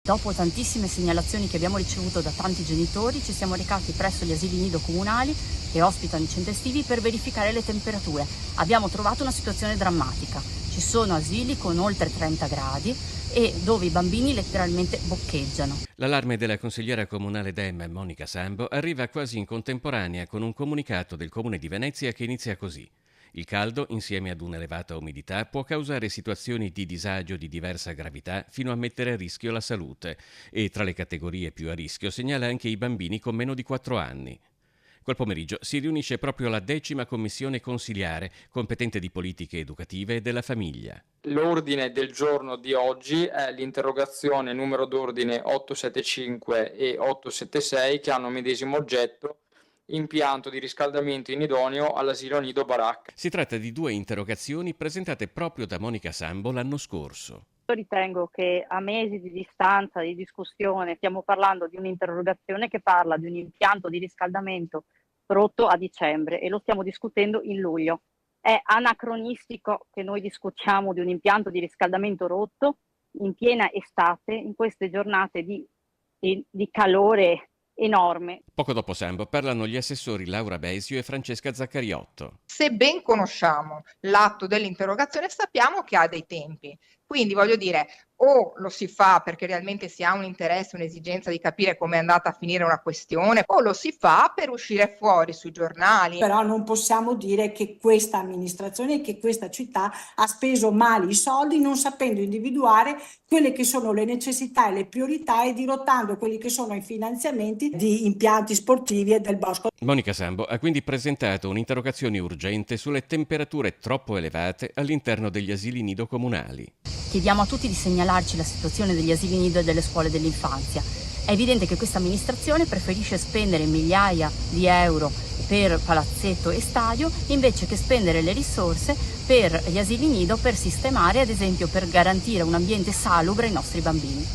Dopo tantissime segnalazioni che abbiamo ricevuto da tanti genitori, ci siamo recati presso gli asili nido comunali che ospitano i centri estivi per verificare le temperature. Abbiamo trovato una situazione drammatica. Ci sono asili con oltre 30 gradi e dove i bambini letteralmente boccheggiano. L'allarme della consigliera comunale Dem, Monica Sambo, arriva quasi in contemporanea con un comunicato del Comune di Venezia che inizia così. Il caldo, insieme ad un'elevata umidità, può causare situazioni di disagio di diversa gravità fino a mettere a rischio la salute e tra le categorie più a rischio segnala anche i bambini con meno di 4 anni. Quel pomeriggio si riunisce proprio la 10ª commissione consiliare, competente di politiche educative e della famiglia. L'ordine del giorno di oggi è l'interrogazione numero d'ordine 875 e 876 che hanno medesimo oggetto: impianto di riscaldamento inidoneo all'asilo nido Barak. Si tratta di 2 interrogazioni presentate proprio da Monica Sambo l'anno scorso. Ritengo che a mesi di distanza, di discussione, stiamo parlando di un'interrogazione che parla di un impianto di riscaldamento rotto a dicembre e lo stiamo discutendo in luglio. È anacronistico che noi discutiamo di un impianto di riscaldamento rotto in piena estate, in queste giornate di calore enorme. Poco dopo Sambo parlano gli assessori Laura Besio e Francesca Zaccariotto. Se ben conosciamo l'atto dell'interrogazione, sappiamo che ha dei tempi. Quindi voglio dire, o lo si fa perché realmente si ha un interesse, un'esigenza di capire come è andata a finire una questione, o lo si fa per uscire fuori sui giornali. Però non possiamo dire che questa amministrazione, che questa città ha speso male i soldi non sapendo individuare quelle che sono le necessità e le priorità e dirottando quelli che sono i finanziamenti di impianti sportivi e del bosco. Monica Sambo ha quindi presentato un'interrogazione urgente sulle temperature troppo elevate all'interno degli asili nido comunali. Chiediamo a tutti di segnalarci la situazione degli asili nido e delle scuole dell'infanzia. È evidente che questa amministrazione preferisce spendere migliaia di euro per palazzetto e stadio invece che spendere le risorse per gli asili nido per sistemare, ad esempio per garantire un ambiente salubre ai nostri bambini.